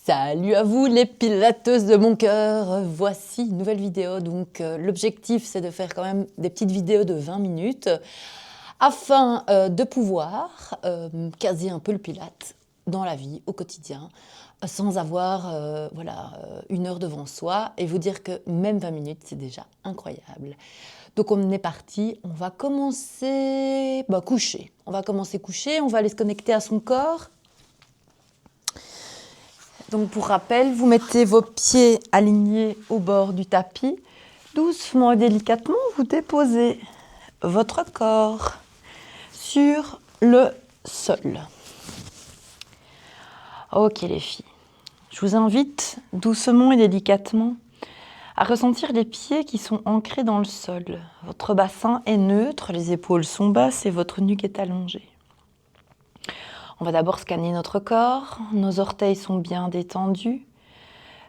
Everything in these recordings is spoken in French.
Salut à vous les pilateuses de mon cœur, voici une nouvelle vidéo. Donc l'objectif c'est de faire quand même des petites vidéos de 20 minutes afin de pouvoir caser un peu le pilate dans la vie, au quotidien, sans avoir une heure devant soi et vous dire que même 20 minutes c'est déjà incroyable. Donc on est parti, on va commencer coucher. On va commencer coucher, on va aller se connecter à son corps. Donc pour rappel, vous mettez vos pieds alignés au bord du tapis. Doucement et délicatement, vous déposez votre corps sur le sol. Ok les filles, je vous invite doucement et délicatement à ressentir les pieds qui sont ancrés dans le sol. Votre bassin est neutre, les épaules sont basses et votre nuque est allongée. On va d'abord scanner notre corps, nos orteils sont bien détendus.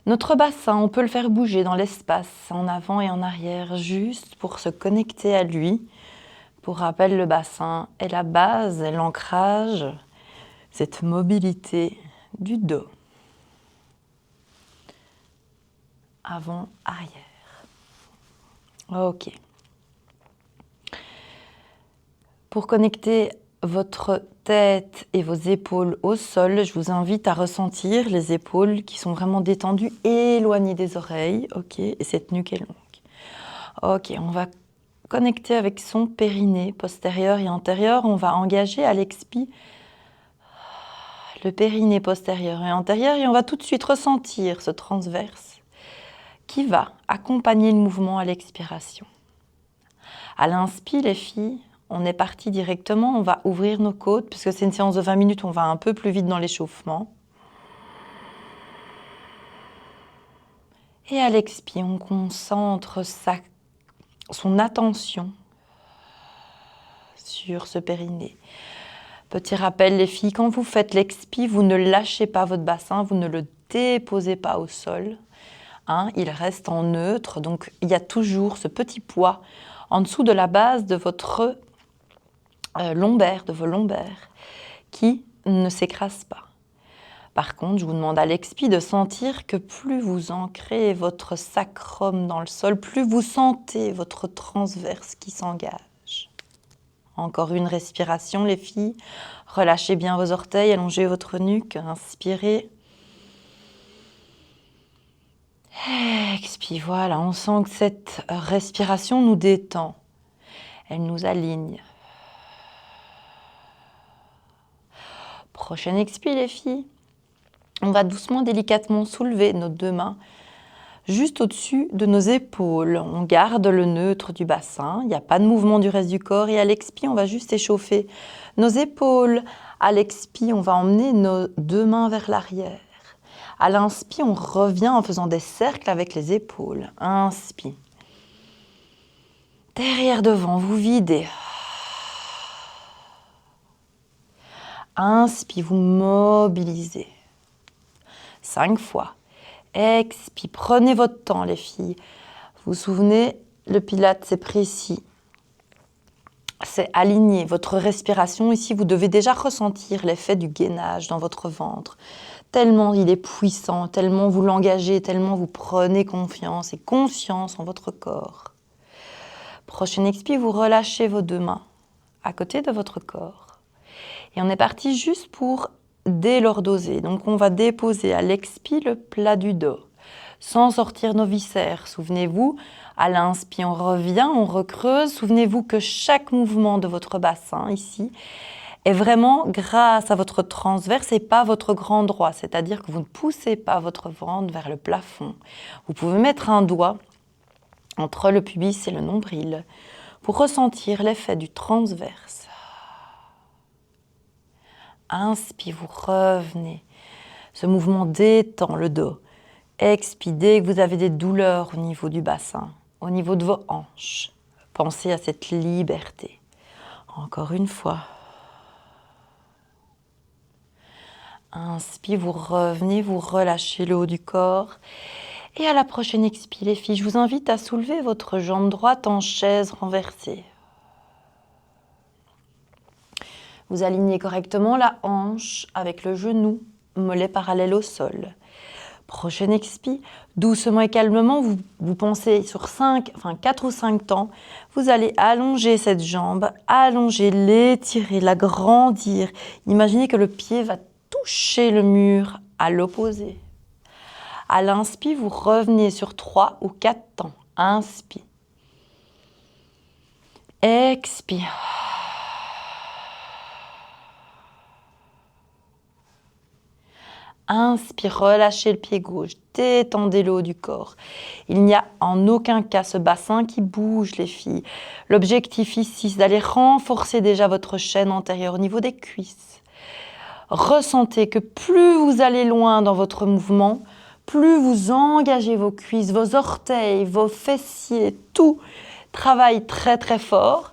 Notre bassin, on peut le faire bouger dans l'espace, en avant et en arrière, juste pour se connecter à lui. Pour rappel, le bassin est la base, est l'ancrage, cette mobilité du dos. Avant, arrière. Ok. Pour connecter votre tête et vos épaules au sol, je vous invite à ressentir les épaules qui sont vraiment détendues, éloignées des oreilles, ok, et cette nuque est longue. Ok, on va connecter avec son périnée postérieur et antérieur. On va engager à l'expi le périnée postérieur et antérieur et on va tout de suite ressentir ce transverse qui va accompagner le mouvement à l'expiration. À l'inspire, les filles, on est parti directement, on va ouvrir nos côtes, puisque c'est une séance de 20 minutes, on va un peu plus vite dans l'échauffement. Et à l'expire, on concentre son attention sur ce périnée. Petit rappel, les filles, quand vous faites l'expi, vous ne lâchez pas votre bassin, vous ne le déposez pas au sol. Il reste en neutre, donc il y a toujours ce petit poids en dessous de la base de votre lombaire, de vos lombaires, qui ne s'écrase pas. Par contre, je vous demande à l'expi de sentir que plus vous ancrez votre sacrum dans le sol, plus vous sentez votre transverse qui s'engage. Encore une respiration, les filles. Relâchez bien vos orteils, allongez votre nuque, inspirez. Expire, voilà, on sent que cette respiration nous détend. Elle nous aligne. Prochaine expire, les filles. On va doucement, délicatement soulever nos deux mains juste au-dessus de nos épaules. On garde le neutre du bassin, il n'y a pas de mouvement du reste du corps. Et à l'expi, on va juste échauffer nos épaules. À l'expi, on va emmener nos deux mains vers l'arrière. À l'inspi, on revient en faisant des cercles avec les épaules. Inspire. Derrière, devant, vous videz. Inspire, vous mobilisez. 5 fois. Expire, prenez votre temps les filles. Vous vous souvenez, le pilate c'est précis. C'est aligné. Votre respiration ici, vous devez déjà ressentir l'effet du gainage dans votre ventre. Tellement il est puissant, tellement vous l'engagez, tellement vous prenez confiance et conscience en votre corps. Prochaine expire, vous relâchez vos deux mains à côté de votre corps. Et on est parti juste pour délordoser. Donc on va déposer à l'expi le plat du dos, sans sortir nos viscères. Souvenez-vous, à l'inspire, on revient, on recreuse. Souvenez-vous que chaque mouvement de votre bassin ici est vraiment grâce à votre transverse et pas votre grand droit. C'est-à-dire que vous ne poussez pas votre ventre vers le plafond. Vous pouvez mettre un doigt entre le pubis et le nombril pour ressentir l'effet du transverse. Inspire, vous revenez. Ce mouvement détend le dos. Expire, dès que vous avez des douleurs au niveau du bassin, au niveau de vos hanches, pensez à cette liberté. Encore une fois. Inspire, vous revenez, vous relâchez le haut du corps. Et à la prochaine expire, les filles, je vous invite à soulever votre jambe droite en chaise renversée. Vous alignez correctement la hanche avec le genou, mollet parallèle au sol. Prochaine expi, doucement et calmement, vous pensez sur 4 ou 5 temps, vous allez allonger cette jambe, allonger, l'étirer, l'agrandir. Imaginez que le pied va toucher le mur à l'opposé. À l'inspire, vous revenez sur 3 ou 4 temps. Inspire. Expire. Inspire, relâchez le pied gauche, détendez le haut du corps. Il n'y a en aucun cas ce bassin qui bouge, les filles. L'objectif ici, c'est d'aller renforcer déjà votre chaîne antérieure au niveau des cuisses. Ressentez que plus vous allez loin dans votre mouvement, plus vous engagez vos cuisses, vos orteils, vos fessiers, tout travaille très très fort.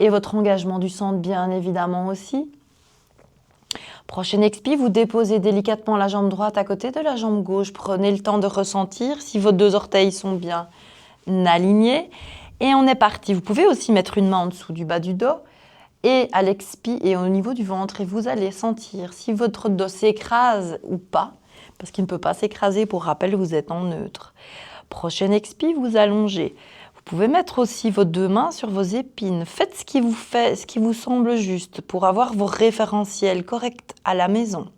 Et votre engagement du centre, bien évidemment aussi. Prochaine expi, vous déposez délicatement la jambe droite à côté de la jambe gauche. Prenez le temps de ressentir si vos 2 orteils sont bien alignés. Et on est parti. Vous pouvez aussi mettre une main en dessous du bas du dos et à l'expi et au niveau du ventre. Et vous allez sentir si votre dos s'écrase ou pas. Parce qu'il ne peut pas s'écraser. Pour rappel, vous êtes en neutre. Prochaine expi, vous allongez. Vous pouvez mettre aussi vos 2 mains sur vos épines. Faites ce qui vous semble juste pour avoir vos référentiels corrects à la maison.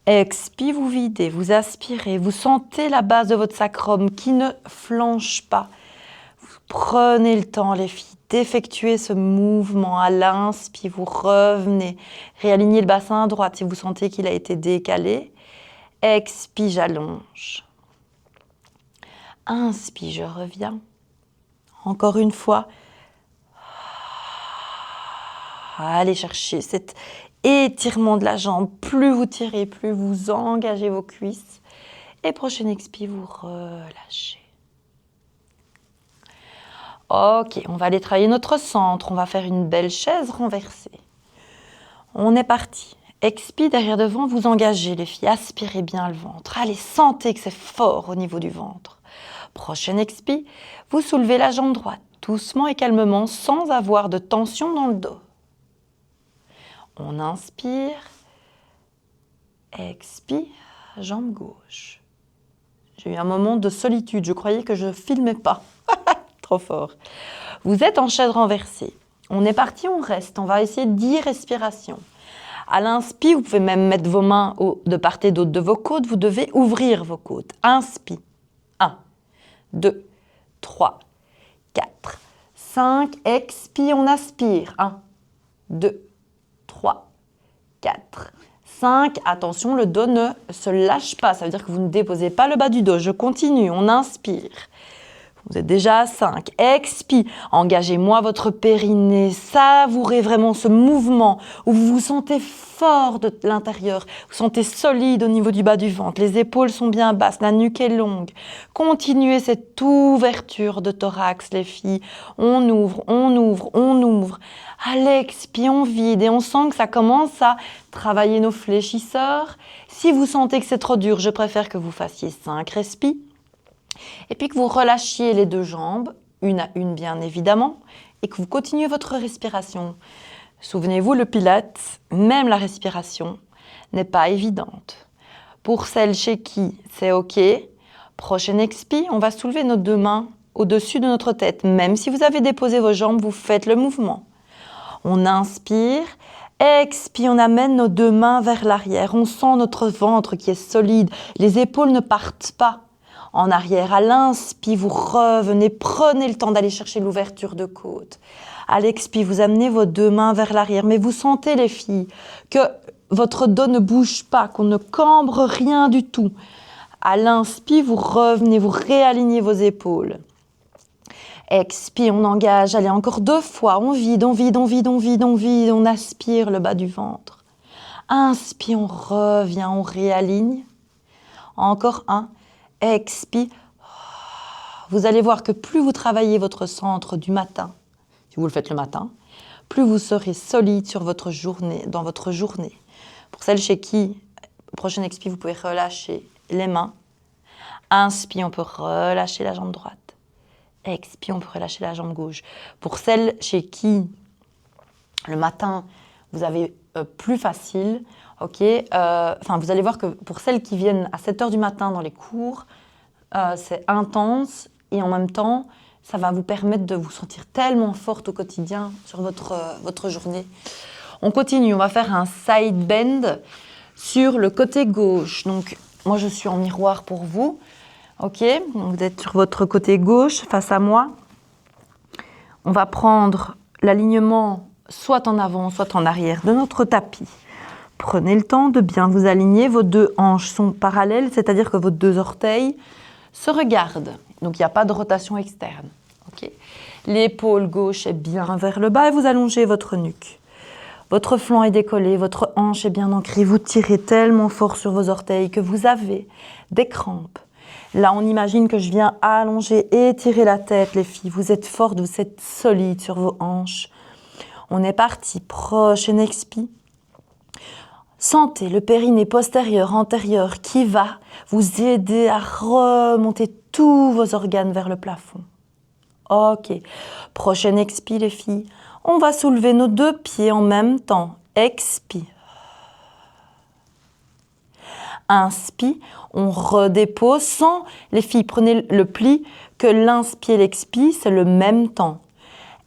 Expi, vous videz, vous aspirez, vous sentez la base de votre sacrum qui ne flanche pas. Vous prenez le temps, les filles, d'effectuer ce mouvement. À l'inspire, vous revenez, réalignez le bassin à droite si vous sentez qu'il a été décalé. Expi, j'allonge. Inspire, je reviens. Encore une fois. Allez chercher cet étirement de la jambe. Plus vous tirez, plus vous engagez vos cuisses. Et prochaine expire, vous relâchez. Ok, on va aller travailler notre centre. On va faire une belle chaise renversée. On est parti. Expire derrière devant, vous engagez les filles. Aspirez bien le ventre. Allez, sentez que c'est fort au niveau du ventre. Prochaine expire, vous soulevez la jambe droite, doucement et calmement, sans avoir de tension dans le dos. On inspire, expire, jambe gauche. J'ai eu un moment de solitude, je croyais que je ne filmais pas. Trop fort. Vous êtes en chaise renversée. On est parti, on reste. On va essayer 10 respirations. À l'inspire, vous pouvez même mettre vos mains de part et d'autre de vos côtes. Vous devez ouvrir vos côtes. Inspire. 1, 2, 3, 4, 5. Expire, on aspire. 1, 2, 3, 4, 5. Attention, le dos ne se lâche pas. Ça veut dire que vous ne déposez pas le bas du dos. Je continue, on inspire. Vous êtes déjà à 5. Expire. Engagez-moi votre périnée. Savourez vraiment ce mouvement où vous vous sentez fort de l'intérieur. Vous sentez solide au niveau du bas du ventre. Les épaules sont bien basses. La nuque est longue. Continuez cette ouverture de thorax, les filles. On ouvre, on ouvre, on ouvre. À l'expire, on vide et on sent que ça commence à travailler nos fléchisseurs. Si vous sentez que c'est trop dur, je préfère que vous fassiez 5 respires. Et puis que vous relâchiez les 2 jambes, une à une bien évidemment, et que vous continuez votre respiration. Souvenez-vous, le Pilates, même la respiration, n'est pas évidente. Pour celles chez qui c'est OK, prochaine expire, on va soulever nos 2 mains au-dessus de notre tête. Même si vous avez déposé vos jambes, vous faites le mouvement. On inspire, expire, on amène nos 2 mains vers l'arrière. On sent notre ventre qui est solide, les épaules ne partent pas en arrière. À l'inspire, vous revenez, prenez le temps d'aller chercher l'ouverture de côte. À l'expire, vous amenez vos 2 mains vers l'arrière. Mais vous sentez, les filles, que votre dos ne bouge pas, qu'on ne cambre rien du tout. À l'inspire, vous revenez, vous réalignez vos épaules. Expire, on engage. Allez, encore 2 fois. On vide, on vide, on vide, on vide, on vide. On aspire le bas du ventre. Inspire, on revient, on réaligne. Encore 1. Expire. Vous allez voir que plus vous travaillez votre centre du matin, si vous le faites le matin, plus vous serez solide sur votre journée, dans votre journée. Pour celles chez qui, prochaine expire, vous pouvez relâcher les mains. Inspire, on peut relâcher la jambe droite. Expire, on peut relâcher la jambe gauche. Pour celles chez qui, le matin, vous avez plus facile. Ok, vous allez voir que pour celles qui viennent à 7 h du matin dans les cours, c'est intense et en même temps, ça va vous permettre de vous sentir tellement forte au quotidien sur votre journée. On continue, on va faire un side bend sur le côté gauche. Donc, moi, je suis en miroir pour vous. Ok, donc vous êtes sur votre côté gauche face à moi. On va prendre l'alignement soit en avant, soit en arrière de notre tapis. Prenez le temps de bien vous aligner. Vos deux hanches sont parallèles, c'est-à-dire que vos deux orteils se regardent. Donc, il n'y a pas de rotation externe. Okay. L'épaule gauche est bien vers le bas et vous allongez votre nuque. Votre flanc est décollé, votre hanche est bien ancrée. Vous tirez tellement fort sur vos orteils que vous avez des crampes. Là, on imagine que je viens allonger et étirer la tête, les filles. Vous êtes fortes, vous êtes solides sur vos hanches. On est parti. Prochaine expire. Sentez le périnée postérieur, antérieur qui va vous aider à remonter tous vos organes vers le plafond. Ok. Prochaine expire, les filles. On va soulever nos deux pieds en même temps. Expire. Inspire. On redépose sans, les filles, prenez le pli, que l'inspire et l'expire, c'est le même temps.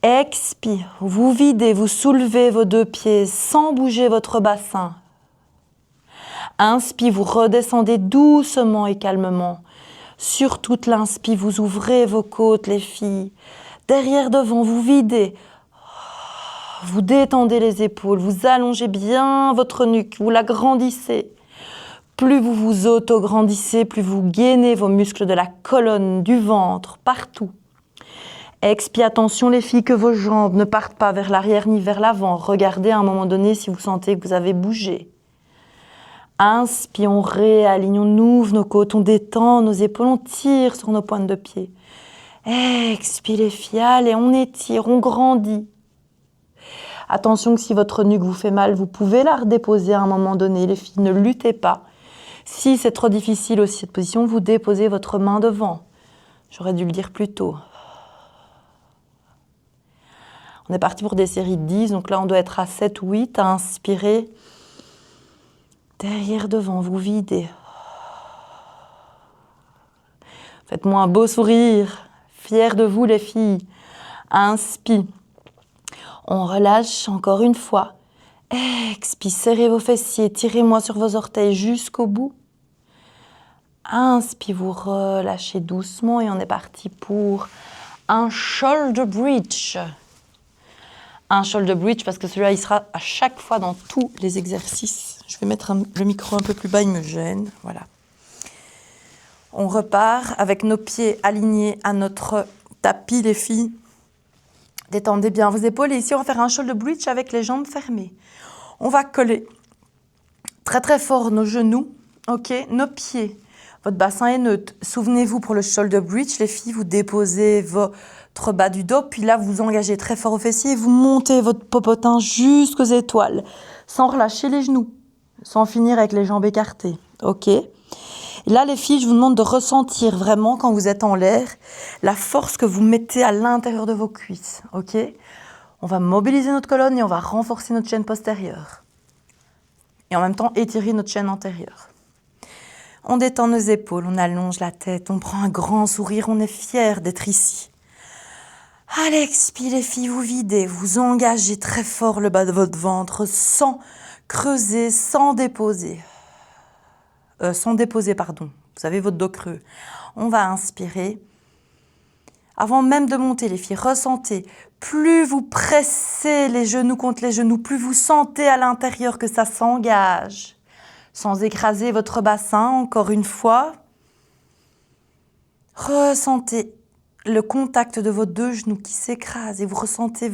Expire. Vous videz, vous soulevez vos deux pieds sans bouger votre bassin. Inspire, vous redescendez doucement et calmement. Sur toute l'inspire, vous ouvrez vos côtes, les filles. Derrière, devant, vous videz. Vous détendez les épaules, vous allongez bien votre nuque, vous l'agrandissez. Plus vous vous auto-grandissez, plus vous gainez vos muscles de la colonne, du ventre, partout. Expire, attention les filles, que vos jambes ne partent pas vers l'arrière ni vers l'avant. Regardez à un moment donné si vous sentez que vous avez bougé. Inspire, on réaligne, on ouvre nos côtes, on détend nos épaules, on tire sur nos pointes de pied. Expire les filles, allez, on étire, on grandit. Attention que si votre nuque vous fait mal, vous pouvez la redéposer à un moment donné. Les filles, ne luttez pas. Si c'est trop difficile aussi cette position, vous déposez votre main devant. J'aurais dû le dire plus tôt. On est parti pour des séries de 10, donc là on doit être à 7 ou 8, à inspirer. Derrière, devant, vous videz. Faites-moi un beau sourire. Fière de vous les filles. Inspire. On relâche encore une fois. Expire, serrez vos fessiers, tirez-moi sur vos orteils jusqu'au bout. Inspire, vous relâchez doucement et on est parti pour un shoulder bridge. Un shoulder bridge parce que celui-là, il sera à chaque fois dans tous les exercices. Je vais mettre le micro un peu plus bas, il me gêne. Voilà. On repart avec nos pieds alignés à notre tapis, les filles. Détendez bien vos épaules et ici, on va faire un shoulder bridge avec les jambes fermées. On va coller très très fort nos genoux, ok, nos pieds. Votre bassin est neutre. Souvenez-vous pour le shoulder bridge, les filles, vous déposez votre bas du dos, puis là, vous engagez très fort aux fessiers et vous montez votre popotin jusqu'aux étoiles, sans relâcher les genoux, sans finir avec les jambes écartées, ok. Et là, les filles, je vous demande de ressentir vraiment, quand vous êtes en l'air, la force que vous mettez à l'intérieur de vos cuisses, ok. On va mobiliser notre colonne et on va renforcer notre chaîne postérieure. Et en même temps, étirer notre chaîne antérieure. On détend nos épaules, on allonge la tête, on prend un grand sourire, on est fiers d'être ici. Allez, expire les filles, vous videz, vous engagez très fort le bas de votre ventre sans creuser, sans déposer. Vous avez votre dos creux. On va inspirer. Avant même de monter, les filles, ressentez. Plus vous pressez les genoux contre les genoux, plus vous sentez à l'intérieur que ça s'engage. Sans écraser votre bassin, encore une fois. Ressentez le contact de vos deux genoux qui s'écrasent et vous ressentez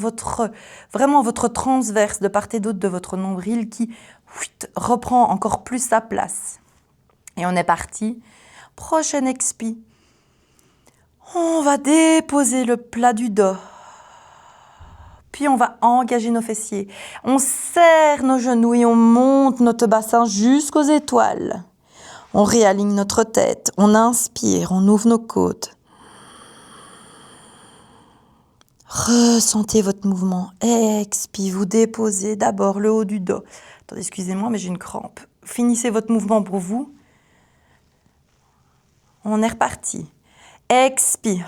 vraiment votre transverse de part et d'autre de votre nombril qui reprend encore plus sa place. Et on est parti. Prochaine expire. On va déposer le plat du dos. Puis on va engager nos fessiers. On serre nos genoux et on monte notre bassin jusqu'aux étoiles. On réaligne notre tête. On inspire, on ouvre nos côtes. Ressentez votre mouvement. Expire, vous déposez d'abord le haut du dos. Attendez, excusez-moi, mais j'ai une crampe. Finissez votre mouvement pour vous. On est reparti. Expire.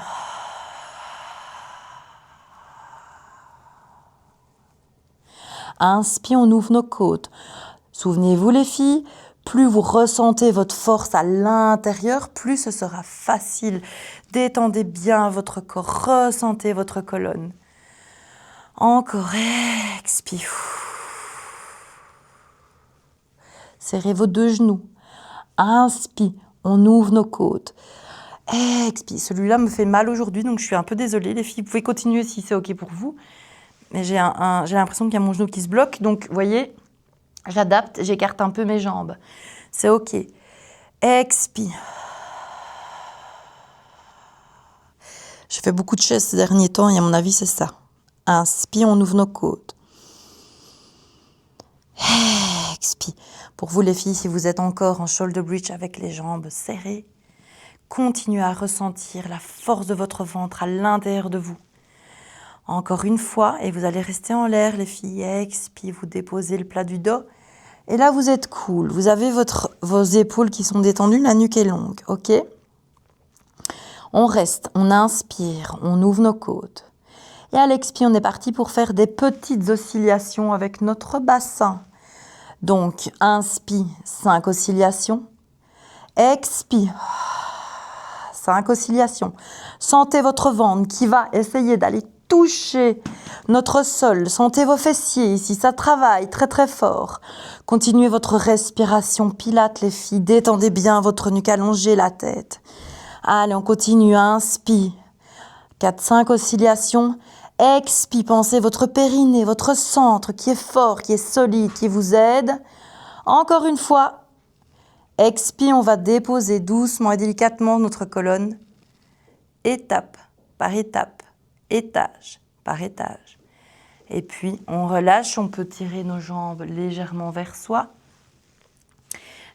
Inspire, on ouvre nos côtes. Souvenez-vous les filles, plus vous ressentez votre force à l'intérieur, plus ce sera facile. Détendez bien votre corps, ressentez votre colonne. Encore, expire. Serrez vos deux genoux. Inspire, on ouvre nos côtes. Expire, celui-là me fait mal aujourd'hui, donc je suis un peu désolée. Les filles, vous pouvez continuer si c'est OK pour vous. Mais j'ai l'impression qu'il y a mon genou qui se bloque, donc vous voyez, j'adapte, j'écarte un peu mes jambes. C'est OK. Expire. Je fais beaucoup de chaises ces derniers temps et à mon avis, c'est ça. Inspire, on ouvre nos côtes. Expire. Pour vous les filles, si vous êtes encore en shoulder bridge avec les jambes serrées, continuez à ressentir la force de votre ventre à l'intérieur de vous. Encore une fois, et vous allez rester en l'air les filles. Expire, vous déposez le plat du dos. Et là, vous êtes cool. Vous avez vos épaules qui sont détendues, la nuque est longue. OK ? On reste, on inspire, on ouvre nos côtes. Et à l'expire, on est parti pour faire des petites oscillations avec notre bassin. Donc, inspire, 5 oscillations. Expire, 5 oscillations. Sentez votre ventre qui va essayer d'aller toucher notre sol. Sentez vos fessiers ici, ça travaille très très fort. Continuez votre respiration pilate les filles. Détendez bien votre nuque, allongez la tête. Allez, on continue, inspire. 4-5 oscillations. Expire, pensez votre périnée, votre centre qui est fort, qui est solide, qui vous aide. Encore une fois. Expire, on va déposer doucement et délicatement notre colonne. Étape par étape, étage par étage. Et puis, on relâche, on peut tirer nos jambes légèrement vers soi.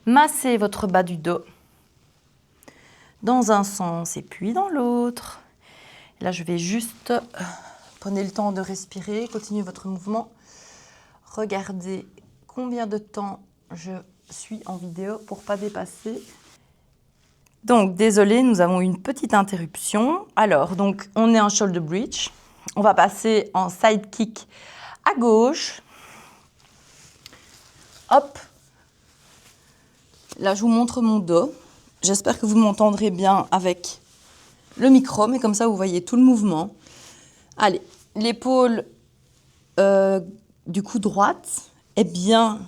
Massez votre bas du dos dans un sens et puis dans l'autre. Là, je vais juste... Prenez le temps de respirer, continuez votre mouvement. Regardez combien de temps je suis en vidéo pour ne pas dépasser. Donc, désolé, nous avons une petite interruption. Alors, donc, on est en shoulder bridge. On va passer en side kick à gauche. Hop. Là, je vous montre mon dos. J'espère que vous m'entendrez bien avec le micro, mais comme ça, vous voyez tout le mouvement. Allez, l'épaule du cou droite est bien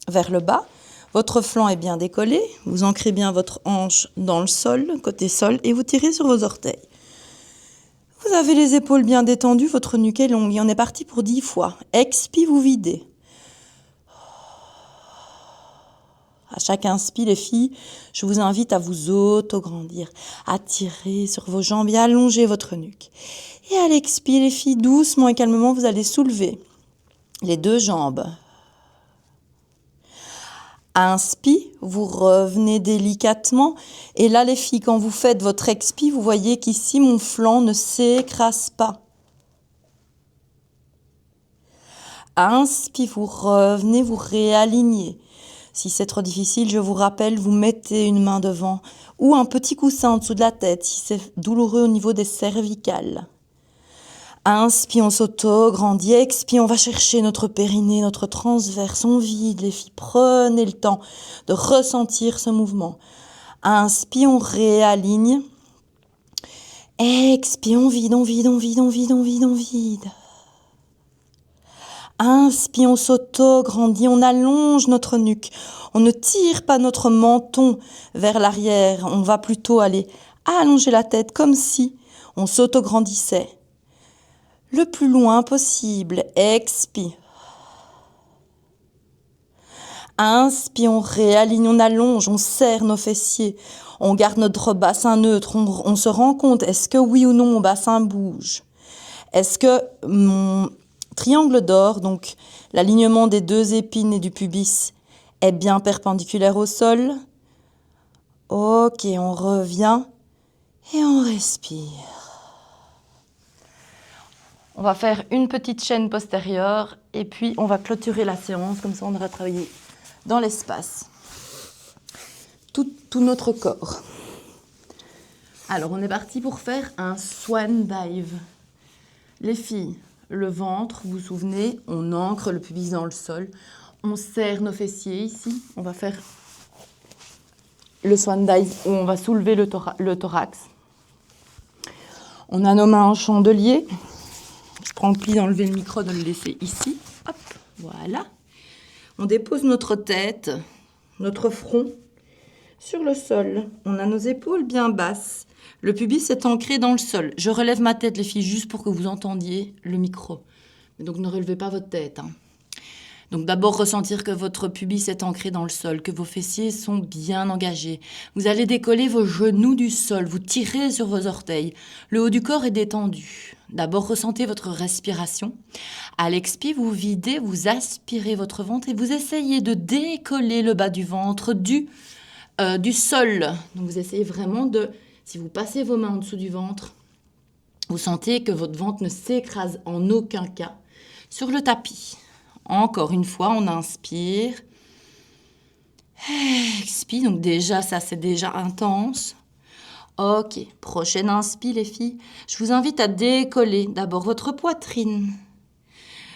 vers le bas. Votre flanc est bien décollé. Vous ancrez bien votre hanche dans le sol, côté sol, et vous tirez sur vos orteils. Vous avez les épaules bien détendues, votre nuque est longue. Et on est parti pour 10 fois. Expire, vous videz. À chaque inspire, les filles, je vous invite à vous auto-grandir, à tirer sur vos jambes et à allonger votre nuque. Et à l'expire, les filles, doucement et calmement, vous allez soulever les deux jambes. Inspire, vous revenez délicatement. Et là, les filles, quand vous faites votre expire, vous voyez qu'ici, mon flanc ne s'écrase pas. Inspire, vous revenez, vous réalignez. Si c'est trop difficile, je vous rappelle, vous mettez une main devant ou un petit coussin en dessous de la tête si c'est douloureux au niveau des cervicales. Inspire, on s'auto-grandit. Expire, on va chercher notre périnée, notre transverse. On vide, les filles. Prenez le temps de ressentir ce mouvement. Inspire, on réaligne. Expire, on vide, on vide, on vide, on vide, on vide, on vide. Inspire, on s'auto-grandit, on allonge notre nuque. On ne tire pas notre menton vers l'arrière. On va plutôt aller allonger la tête comme si on s'auto-grandissait. Le plus loin possible. Expire. Inspire, on réaligne, on allonge, on serre nos fessiers. On garde notre bassin neutre. On se rend compte, est-ce que oui ou non mon bassin bouge? Est-ce que mon triangle d'or, donc l'alignement des deux épines et du pubis, est bien perpendiculaire au sol? Ok, on revient et on respire. On va faire une petite chaîne postérieure et puis on va clôturer la séance. Comme ça, on aura travaillé dans l'espace tout notre corps. Alors, on est parti pour faire un swan dive. Les filles, le ventre, vous vous souvenez, on ancre le pubis dans le sol. On serre nos fessiers ici. On va faire le swan dive où on va soulever le thorax. On a nos mains en chandelier. Je prends le pli d'enlever le micro, de le laisser ici. Hop, voilà. On dépose notre tête, notre front sur le sol. On a nos épaules bien basses. Le pubis est ancré dans le sol. Je relève ma tête, les filles, juste pour que vous entendiez le micro. Mais donc, ne relevez pas votre tête. Donc, d'abord, ressentir que votre pubis est ancré dans le sol, que vos fessiers sont bien engagés. Vous allez décoller vos genoux du sol. Vous tirez sur vos orteils. Le haut du corps est détendu. D'abord, ressentez votre respiration. À l'expire, vous videz, vous aspirez votre ventre et vous essayez de décoller le bas du ventre du sol. Donc, vous essayez vraiment de... Si vous passez vos mains en dessous du ventre, vous sentez que votre ventre ne s'écrase en aucun cas sur le tapis. Encore une fois, on inspire. Expire. Donc déjà, ça, c'est déjà intense. Ok, prochaine inspire, les filles. Je vous invite à décoller d'abord votre poitrine.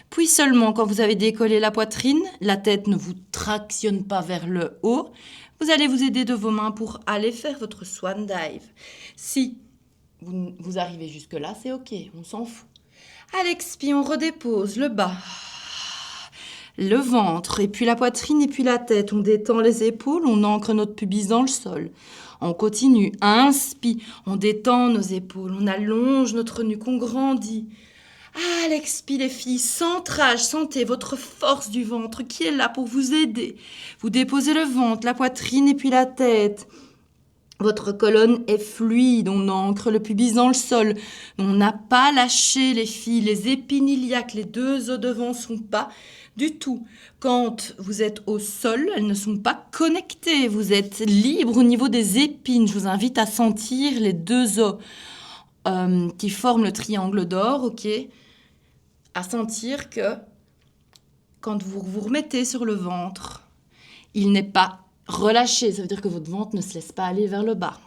Puis seulement, quand vous avez décollé la poitrine, la tête ne vous tractionne pas vers le haut. Vous allez vous aider de vos mains pour aller faire votre swan dive. Si vous arrivez jusque-là, c'est ok, on s'en fout. À l'expire, on redépose le bas, le ventre, et puis la poitrine, et puis la tête. On détend les épaules, on ancre notre pubis dans le sol. On continue, inspire, on détend nos épaules, on allonge notre nuque, on grandit. À l'expire, les filles, centrage, sentez votre force du ventre qui est là pour vous aider. Vous déposez le ventre, la poitrine et puis la tête. Votre colonne est fluide, on ancre le pubis dans le sol. On n'a pas lâché, les filles, les épines iliaques, les deux os devant sont pas du tout. Quand vous êtes au sol, elles ne sont pas connectées. Vous êtes libre au niveau des épines. Je vous invite à sentir les deux os qui forment le triangle d'or, ok ? À sentir que quand vous vous remettez sur le ventre, il n'est pas relâché. Ça veut dire que votre ventre ne se laisse pas aller vers le bas.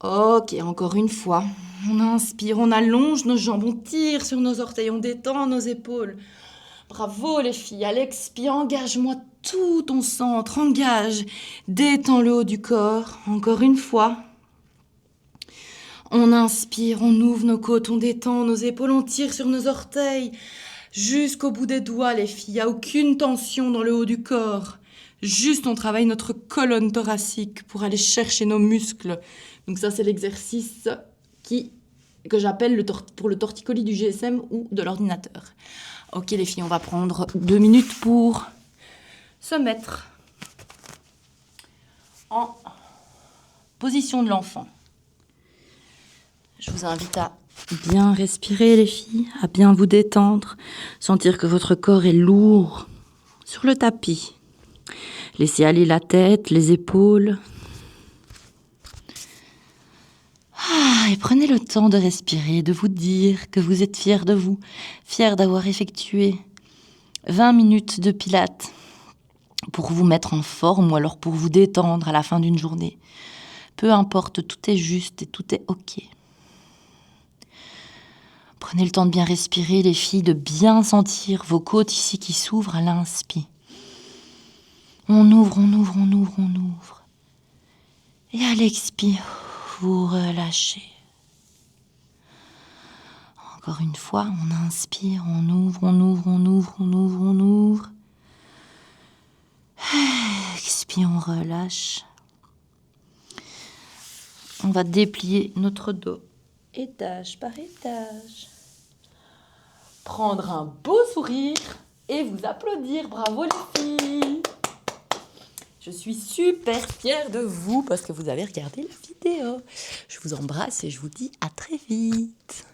Ok, encore une fois. On inspire, on allonge nos jambes, on tire sur nos orteils, on détend nos épaules. Bravo les filles. À l'expire, engage-moi tout ton centre. Engage. Détends le haut du corps. Encore une fois. On inspire, on ouvre nos côtes, on détend nos épaules, on tire sur nos orteils. Jusqu'au bout des doigts, les filles. Il n'y a aucune tension dans le haut du corps. Juste, on travaille notre colonne thoracique pour aller chercher nos muscles. Donc ça, c'est l'exercice que j'appelle pour le torticolis du GSM ou de l'ordinateur. Ok, les filles, on va prendre 2 minutes pour se mettre en position de l'enfant. Je vous invite à bien respirer, les filles, à bien vous détendre, sentir que votre corps est lourd sur le tapis. Laissez aller la tête, les épaules. Et prenez le temps de respirer, de vous dire que vous êtes fiers de vous, fiers d'avoir effectué 20 minutes de pilates pour vous mettre en forme ou alors pour vous détendre à la fin d'une journée. Peu importe, tout est juste et tout est ok. Prenez le temps de bien respirer, les filles, de bien sentir vos côtes ici qui s'ouvrent à l'inspire. On ouvre, on ouvre, on ouvre, on ouvre. Et à l'expire, vous relâchez. Encore une fois, on inspire, on ouvre, on ouvre, on ouvre, on ouvre, on ouvre. Expire, on relâche. On va déplier notre dos, étage par étage. Prendre un beau sourire et vous applaudir. Bravo les filles! Je suis super fière de vous parce que vous avez regardé la vidéo. Je vous embrasse et je vous dis à très vite.